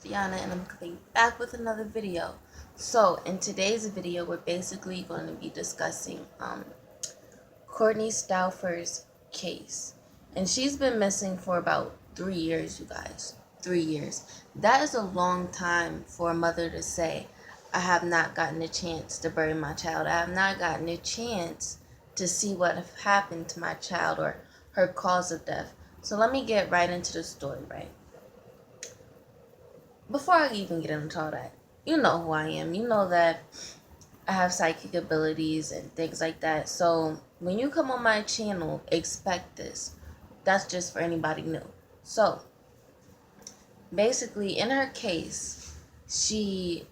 Diana, and I'm coming back with another video. So in today's video, we're basically going to be discussing Kortne Stouffers' case. And she's been missing for about 3 years, you guys. 3 years. That is a long time for a mother to say, I have not gotten a chance to bury my child. I have not gotten a chance to see what happened to my child or her cause of death. So let me get right into the story, right? Before I even get into all that, you know who I am. You know that I have psychic abilities and things like that. So when you come on my channel, expect this. That's just for anybody new. So basically, in her case, she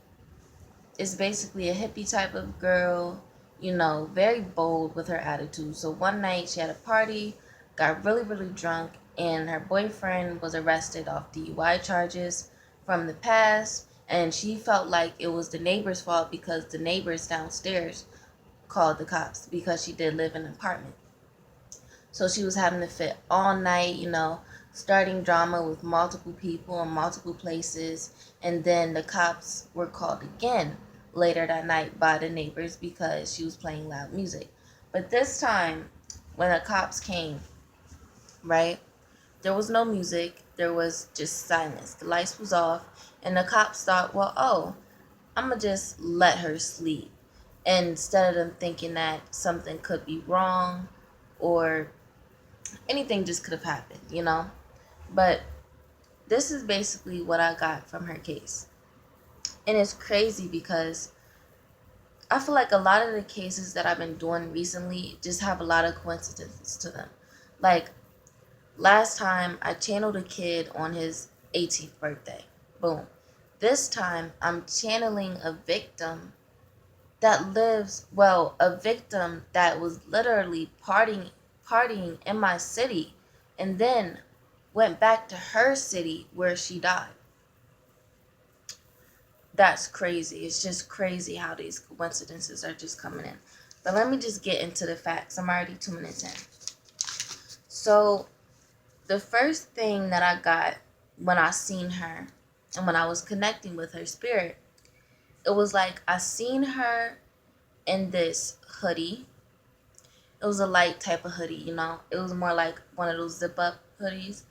is basically a hippie type of girl, very bold with her attitude. So one night she had a party, got really, really drunk, and her boyfriend was arrested off DUI charges from the past. And she felt like it was the neighbor's fault because the neighbors downstairs called the cops because she did live in an apartment. So she was having a fit all night, starting drama with multiple people in multiple places. And then the cops were called again later that night by the neighbors because she was playing loud music. But this time, when the cops came, right, there was no music. There was just silence. The lights was off. And the cops thought, well, I'm going to just let her sleep. And instead of them thinking that something could be wrong or anything just could have happened. But this is basically what I got from her case. And it's crazy because I feel like a lot of the cases that I've been doing recently just have a lot of coincidences to them. Like last time I channeled a kid on his 18th birthday. Boom. This time I'm channeling a victim a victim that was literally partying in my city and then went back to her city where she died. That's crazy. It's just crazy how these coincidences are just coming in. But let me just get into the facts. I'm already 2 minutes in. So the first thing that I got when I seen her and when I was connecting with her spirit, it was like I seen her in this hoodie. It was a light type of hoodie, It was more like one of those zip up hoodies.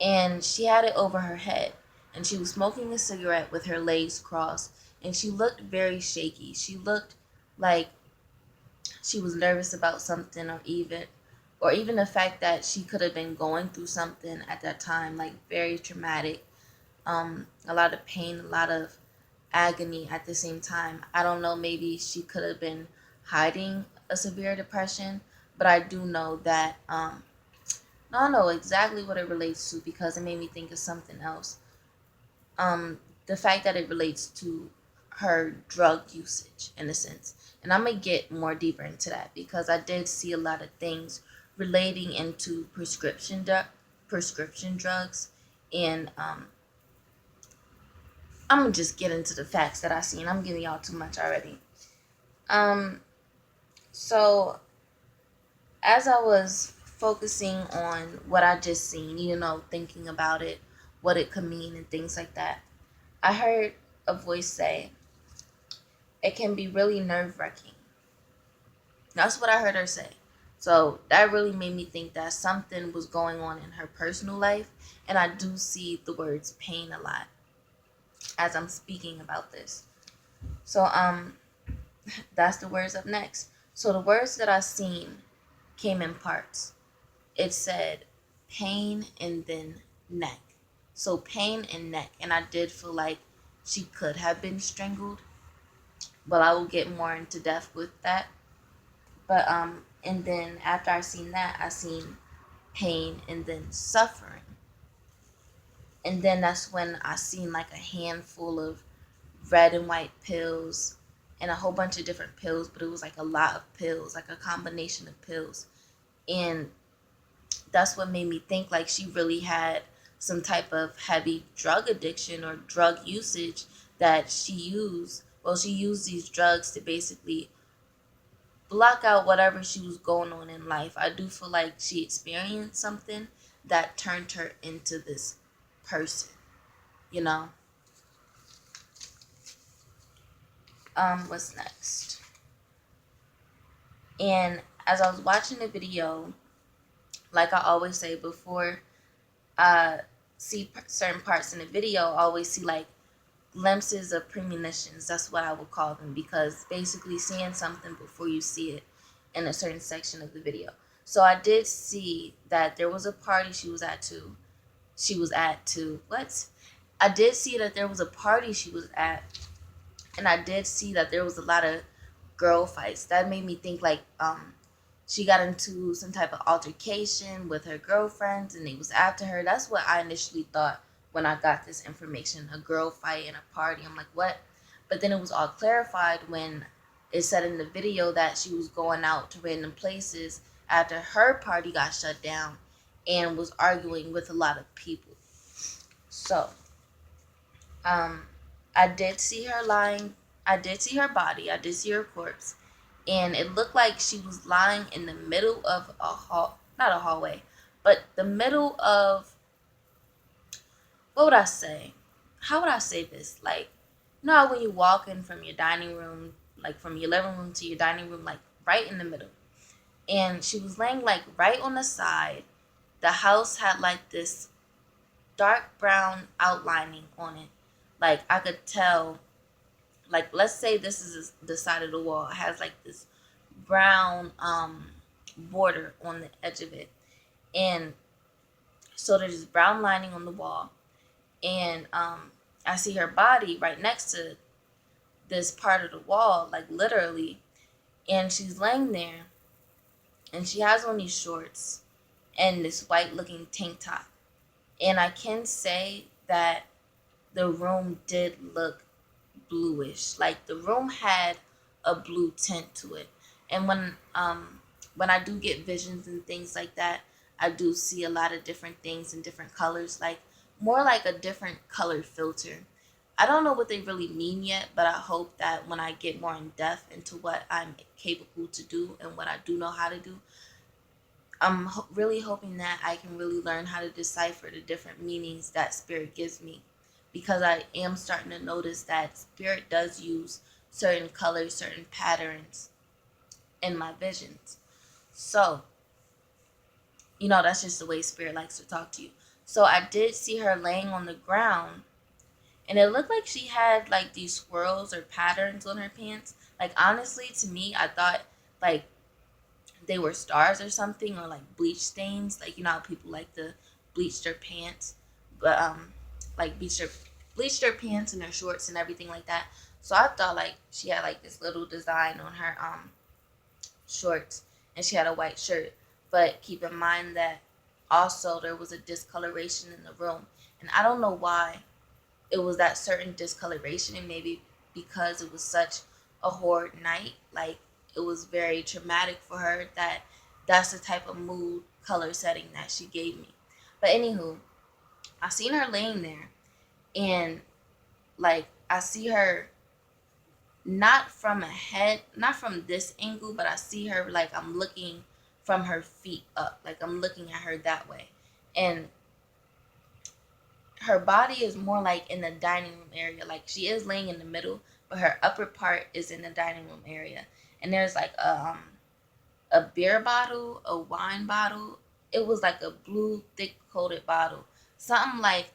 And she had it over her head. And she was smoking a cigarette with her legs crossed. And she looked very shaky. She looked like she was nervous about something or even the fact that she could have been going through something at that time, like very traumatic. A lot of pain, a lot of agony at the same time. I don't know, maybe she could have been hiding a severe depression, but I do know that I don't know exactly what it relates to because it made me think of something else. The fact that it relates to her drug usage in a sense. And I'm gonna get more deeper into that because I did see a lot of things relating into prescription drugs, and I'm gonna just get into the facts that I seen. I'm giving y'all too much already. So as I was focusing on what I just seen, thinking about it, what it could mean and things like that, I heard a voice say, it can be really nerve-wracking. That's what I heard her say. So that really made me think that something was going on in her personal life, and I do see the words pain a lot as I'm speaking about this. So that's the words up next. So the words that I seen came in parts. It said pain and then neck. So pain and neck. And I did feel like she could have been strangled. But I will get more into depth with that. But and then after I seen that, I seen pain and then suffering. And then that's when I seen like a handful of red and white pills and a whole bunch of different pills, but it was like a lot of pills, like a combination of pills. And that's what made me think like she really had some type of heavy drug addiction or drug usage that she used. Well, she used these drugs to basically block out whatever she was going on in life. I do feel like she experienced something that turned her into this person. you know. What's next? And as I was watching the video, like I always say before I see certain parts in the video, I always see like glimpses of premonitions. That's what I would call them, because basically seeing something before you see it in a certain section of the video. So I did see that there was a party she was at too. What? I did see that there was a party she was at, and I did see that there was a lot of girl fights. That made me think like she got into some type of altercation with her girlfriends and they was after her. That's what I initially thought when I got this information. A girl fight in a party. I'm like, what? But then it was all clarified when it said in the video that she was going out to random places after her party got shut down and was arguing with a lot of people. So, um, I did see her lying. I did see her body. I did see her corpse, and it looked like she was lying in the middle of a hall, not a hallway, but the middle of, what would I say? How would I say this? Like, you know how when you walk in from your dining room, like from your living room to your dining room, like right in the middle, and she was laying like right on the side. The house had like this dark brown outlining on it. Like I could tell, like let's say this is the side of the wall. It has like this brown border on the edge of it, and so there's this brown lining on the wall, and I see her body right next to this part of the wall, like literally, and she's laying there, and she has on these shorts and this white looking tank top, and I can say that the room did look bluish. Like the room had a blue tint to it. And when I do get visions and things like that, I do see a lot of different things in different colors, like more like a different color filter. I don't know what they really mean yet, but I hope that when I get more in depth into what I'm capable to do and what I do know how to do, I'm really hoping that I can really learn how to decipher the different meanings that spirit gives me, because I am starting to notice that spirit does use certain colors, certain patterns in my visions. So, that's just the way spirit likes to talk to you. So I did see her laying on the ground, and it looked like she had like these swirls or patterns on her pants. Like honestly, to me, I thought like they were stars or something, or like bleach stains. Like how people like to bleach their pants, but like bleach their pants and their shorts and everything like that. So I thought like she had like this little design on her shorts, and she had a white shirt. But keep in mind that also there was a discoloration in the room, and I don't know why it was that certain discoloration, and maybe because it was such a horrid night, like it was very traumatic for her, that's the type of mood color setting that she gave me. But anywho, I seen her laying there, and like I see her not from ahead, not from this angle, but I see her like I'm looking from her feet up, like I'm looking at her that way, and her body is more like in the dining room area. Like she is laying in the middle, but her upper part is in the dining room area. And there's like a beer bottle, a wine bottle. It was like a blue, thick coated bottle, something like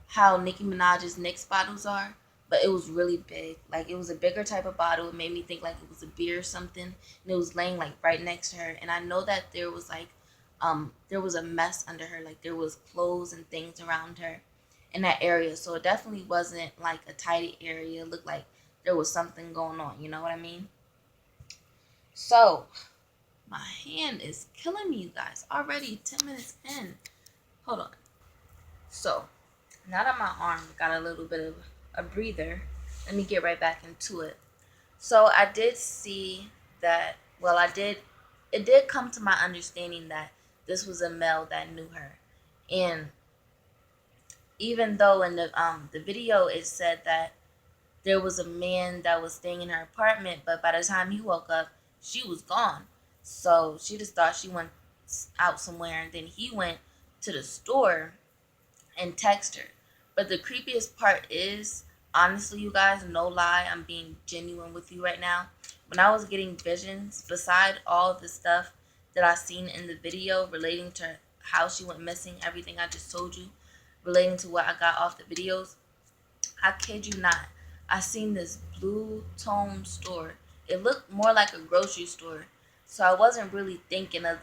how Nicki Minaj's Nyx bottles are, but it was really big. Like it was a bigger type of bottle. It made me think like it was a beer or something, and it was laying like right next to her. And I know that there was a mess under her, like there was clothes and things around her in that area. So it definitely wasn't like a tidy area. It looked like there was something going on. You know what I mean? So my hand is killing me, you guys. Already 10 minutes in. Hold on. So now that my arm got a little bit of a breather, let me get right back into it. So I did see that, well, it did come to my understanding that this was a male that knew her. And even though in the video it said that there was a man that was staying in her apartment, but by the time he woke up, she was gone. So she just thought she went out somewhere, and then he went to the store and text her. But the creepiest part is, honestly, you guys, no lie, I'm being genuine with you right now. When I was getting visions, beside all the stuff that I seen in the video relating to how she went missing, everything I just told you, relating to what I got off the videos, I kid you not, I seen this blue tone store. It looked more like a grocery store. So I wasn't really thinking of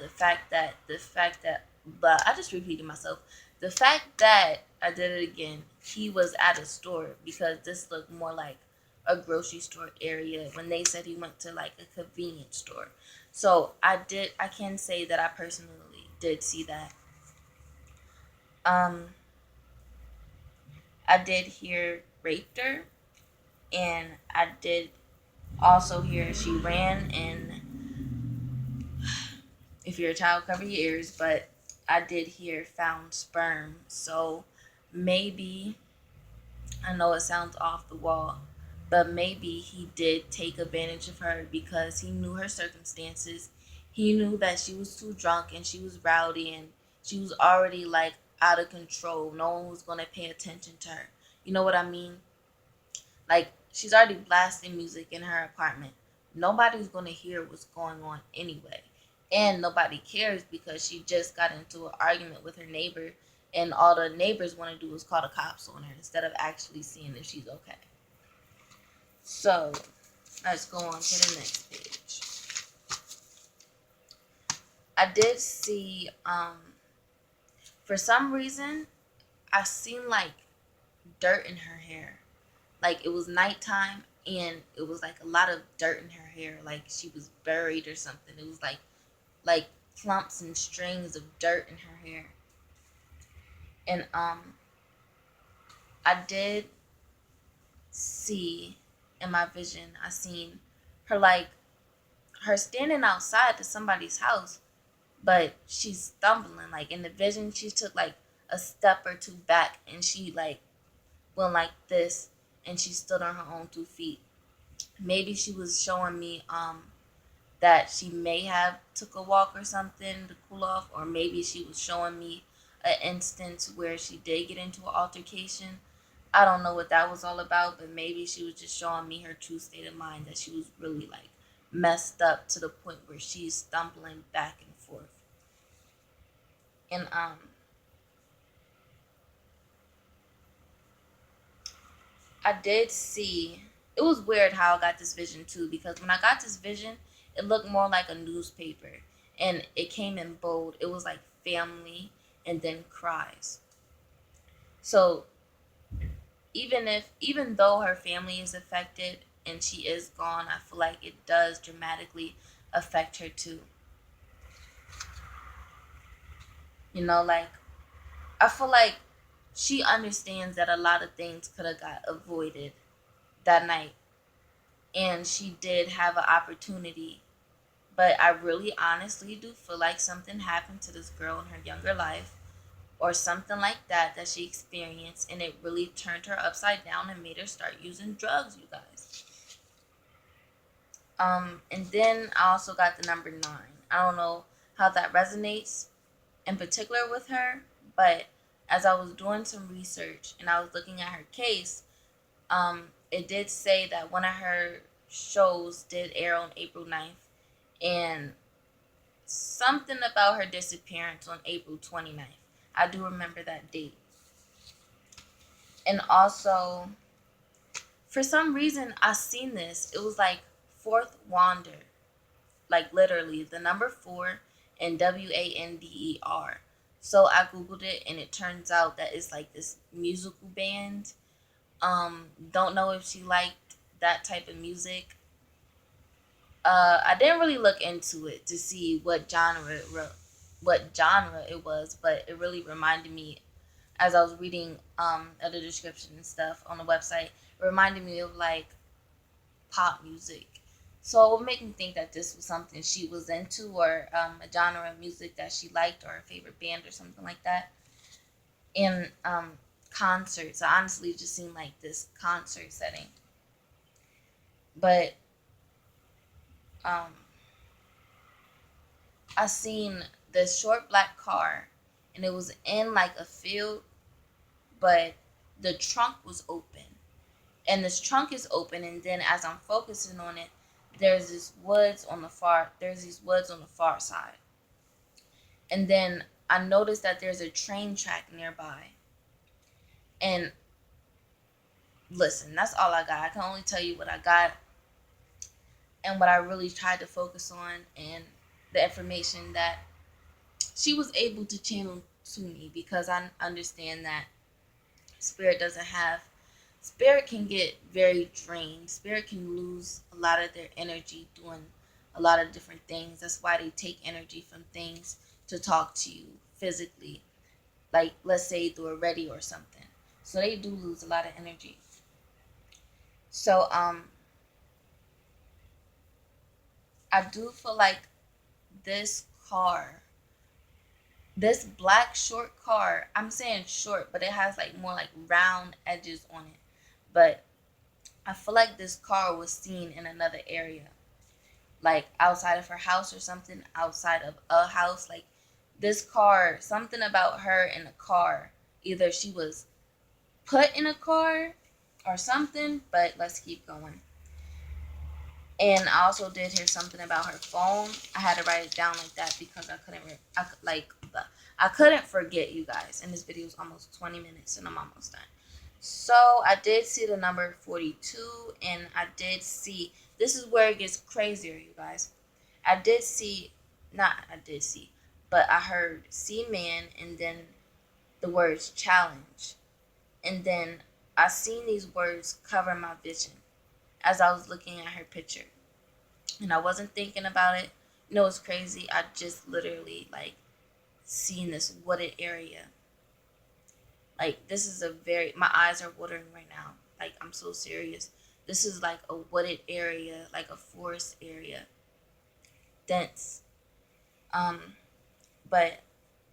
but I just repeated myself. The fact that I did it again, he was at a store, because this looked more like a grocery store area when they said he went to like a convenience store. So I can say that I personally did see that. Um I did hear raped her, and I did also hear she ran, and if you're a child, cover your ears, but I did hear found sperm. So maybe, I know it sounds off the wall, but maybe he did take advantage of her because he knew her circumstances. He knew that she was too drunk and she was rowdy and she was already like out of control. No one was going to pay attention to her. You know what I mean? Like, she's already blasting music in her apartment. Nobody's gonna hear what's going on anyway. And nobody cares because she just got into an argument with her neighbor, and all the neighbors want to do is call the cops on her instead of actually seeing if she's okay. So let's go on to the next page. I did see for some reason I seen like dirt in her hair. Like, it was nighttime and it was like a lot of dirt in her hair, like she was buried or something. It was like clumps and strings of dirt in her hair. And I did see, in my vision, I seen her like her standing outside to somebody's house, but she's stumbling. Like, in the vision she took like a step or two back and she like went like this, and she stood on her own 2 feet. Maybe she was showing me that she may have took a walk or something to cool off, or maybe she was showing me an instance where she did get into an altercation. I don't know what that was all about, but maybe she was just showing me her true state of mind, that she was really like messed up to the point where she's stumbling back and forth. And I did see, it was weird how I got this vision too, because when I got this vision, it looked more like a newspaper, and it came in bold. It was like family and then cries. So even though her family is affected and she is gone, I feel like it does dramatically affect her too. Like, I feel like she understands that a lot of things could have got avoided that night, and she did have an opportunity. But I really honestly do feel like something happened to this girl in her younger life, or something like that she experienced, and it really turned her upside down and made her start using drugs, you guys. And then I also got the number 9. I don't know how that resonates in particular with her, but as I was doing some research and I was looking at her case, it did say that one of her shows did air on April 9th, and something about her disappearance on April 29th. I do remember that date. And also, for some reason, I seen this. It was like Fourth Wander, like literally the number 4 and WANDER. So I googled it, and it turns out that it's like this musical band. Don't know if she liked that type of music. I didn't really look into it to see what genre it was, but it really reminded me, as I was reading the description and stuff on the website, it reminded me of like pop music. So it would make me think that this was something she was into, or a genre of music that she liked, or a favorite band or something like that. In concerts, I honestly just seemed like this concert setting. But um, I seen this short black car, and it was in like a field, but the trunk was open. And this trunk is open, and then as I'm focusing on it, there's these woods on the far side. And then I noticed that there's a train track nearby. And listen, that's all I got. I can only tell you what I got and what I really tried to focus on, and the information that she was able to channel to me, because I understand that spirit doesn't have spirit can get very drained. Spirit can lose a lot of their energy doing a lot of different things. That's why they take energy from things to talk to you physically, like let's say through a radio or something. So they do lose a lot of energy. So I do feel like this car, this black short car, I'm saying short, but it has like more like round edges on it. But I feel like this car was seen in another area, like outside of her house or something, outside of a house. Like this car, something about her in a car. Either she was put in a car or something, but let's keep going. And I also did hear something about her phone. I had to write it down like that because I couldn't forget, you guys. And this video is almost 20 minutes and I'm almost done. So I did see the number 42, and I did see, this is where it gets crazier, you guys. I did see, not I did see, but I heard see man and then the words challenge. And then I seen these words cover my vision as I was looking at her picture. And I wasn't thinking about it. You know, it's crazy. I just literally like seen this wooded area. Like this is my eyes are watering right now. Like I'm so serious. This is like a wooded area, like a forest area. Dense. Um, but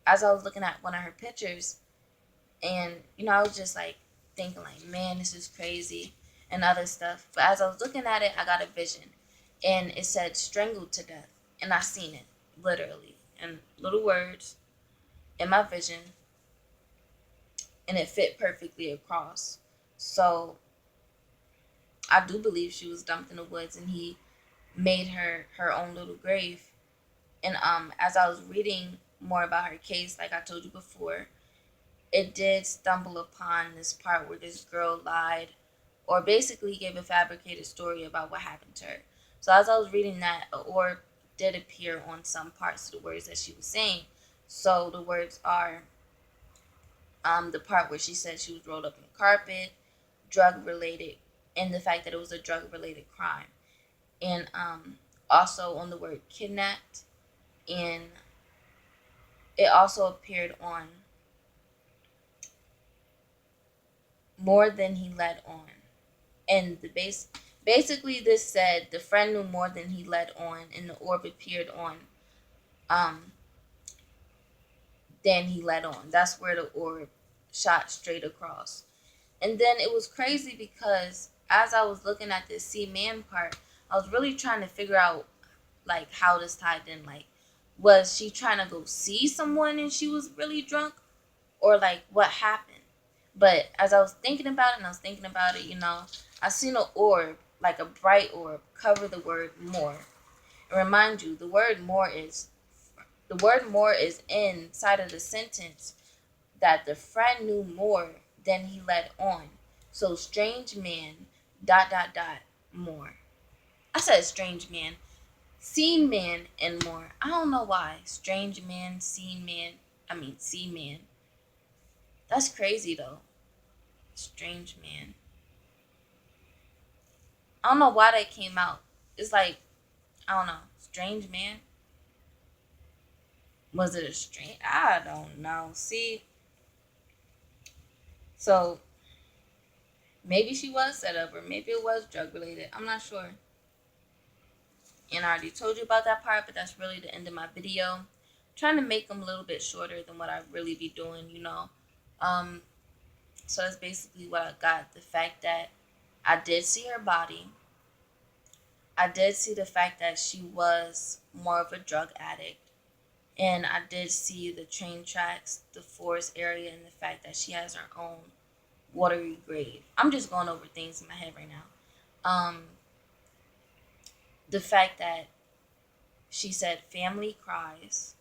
as I was looking at one of her pictures, and I was just like thinking like, man, this is crazy and other stuff. But as I was looking at it, I got a vision, and it said strangled to death, and I seen it literally in little words in my vision, and it fit perfectly across. So I do believe she was dumped in the woods, and he made her own little grave. And as I was reading more about her case, like I told you before, it did stumble upon this part where this girl lied, or basically gave a fabricated story about what happened to her. So as I was reading that, an orb did appear on some parts of the words that she was saying. So the words are the part where she said she was rolled up in carpet, drug related, and the fact that it was a drug related crime. And also on the word kidnapped, and it also appeared on more than he let on. And basically this said the friend knew more than he let on, and the orb appeared on um than he let on. That's where the orb shot straight across. And then it was crazy because as I was looking at this see man part, I was really trying to figure out like how this tied in. Like, was she trying to go see someone and she was really drunk, or like what happened? But as I was thinking about it and I was thinking about it, I seen an orb, like a bright orb, cover the word more. And remind you, the word more is inside of the sentence that the friend knew more than he let on. So strange man, dot dot dot, more. I said strange man, seen man, and more. I don't know why. Strange man, seen man. See man. That's crazy though. Strange man. I don't know why that came out. It's like, I don't know. Strange man. Was it a strange? I don't know. See, so maybe she was set up, or maybe it was drug related. I'm not sure. And I already told you about that part, but that's really the end of my video. I'm trying to make them a little bit shorter than what I really be doing. Um, so that's basically what I got. The fact that I did see her body. I did see the fact that she was more of a drug addict. And I did see the train tracks, the forest area, and the fact that she has her own watery grave. I'm just going over things in my head right now. The fact that she said family cries,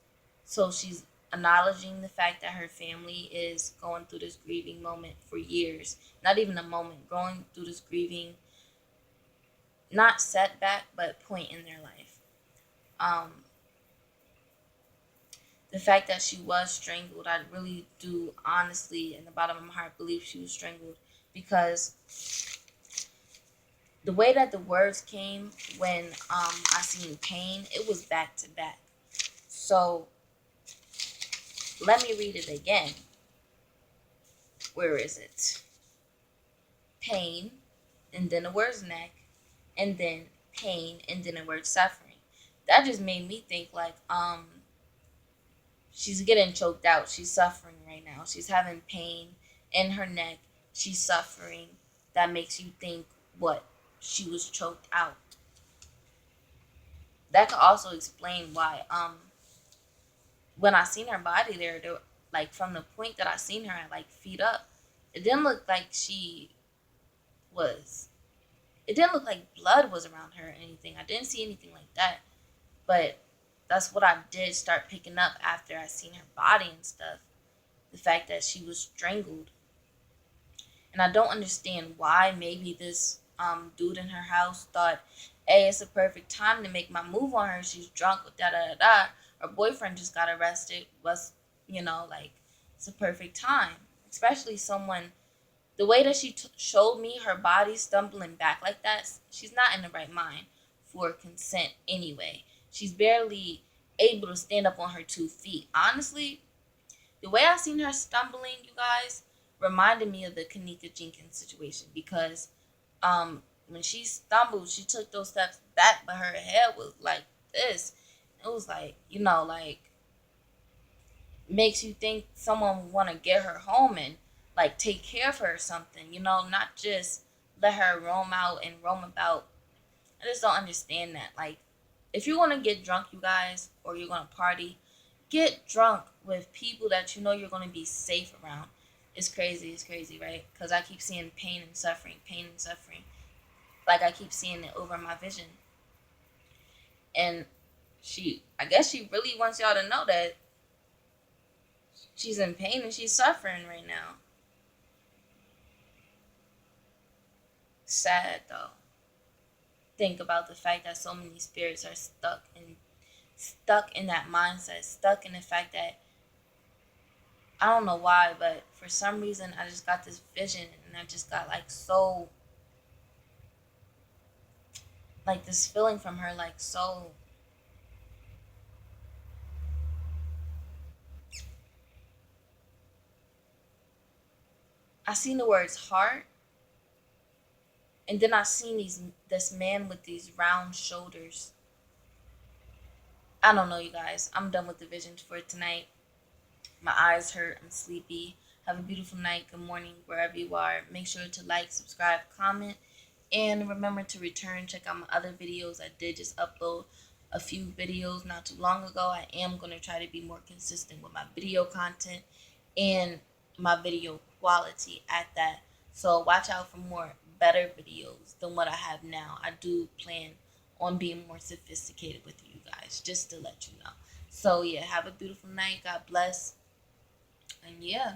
so she's acknowledging the fact that her family is going through this grieving moment for years. Not even a moment, going through this grieving, not setback, but point in their life. Um, the fact that she was strangled, I really do honestly, in the bottom of my heart, believe she was strangled, because the way that the words came when I seen pain, it was back to back. So let me read it again. Where is it? Pain, and then the word's neck, and then pain, and then the word suffering. That just made me think like she's getting choked out. She's suffering right now. She's having pain in her neck. She's suffering. That makes you think what? She was choked out. That could also explain why when I seen her body there, like from the point that I seen her at like feet up, it didn't look like she was it didn't look like blood was around her or anything. I didn't see anything like that. But that's what I did start picking up after I seen her body and stuff. The fact that she was strangled. And I don't understand why maybe this dude in her house thought, hey, it's a perfect time to make my move on her. She's drunk, da da da da. Her boyfriend just got arrested. Was, like, it's a perfect time. Especially someone, the way that she showed me her body stumbling back like that, she's not in the right mind for consent anyway. She's barely able to stand up on her 2 feet. Honestly, the way I seen her stumbling, you guys, reminded me of the Kanika Jenkins situation, because when she stumbled, she took those steps back, but her head was like this. It was like, like, makes you think someone would want to get her home and like take care of her or something, not just let her roam out and roam about. I just don't understand that. Like, if you want to get drunk, you guys, or you're going to party, get drunk with people that you know you're going to be safe around. It's crazy, right? Because I keep seeing pain and suffering. Like, I keep seeing it over my vision. And I guess she really wants y'all to know that she's in pain and she's suffering right now. Sad, though. Think about the fact that so many spirits are stuck in that mindset, stuck in the fact that, I don't know why, but for some reason I just got this vision, and I just got like so, like, this feeling from her, like, so, I seen the words heart, and then I seen this man with these round shoulders. I don't know, you guys. I'm done with the visions for tonight. My eyes hurt. I'm sleepy. Have a beautiful night. Good morning, wherever you are. Make sure to like, subscribe, comment, and remember to return. Check out my other videos. I did just upload a few videos not too long ago. I am going to try to be more consistent with my video content and my video quality at that. So watch out for more better videos than what I have now. I do plan on being more sophisticated with you guys, just to let you know. So yeah, have a beautiful night. God bless. And yeah.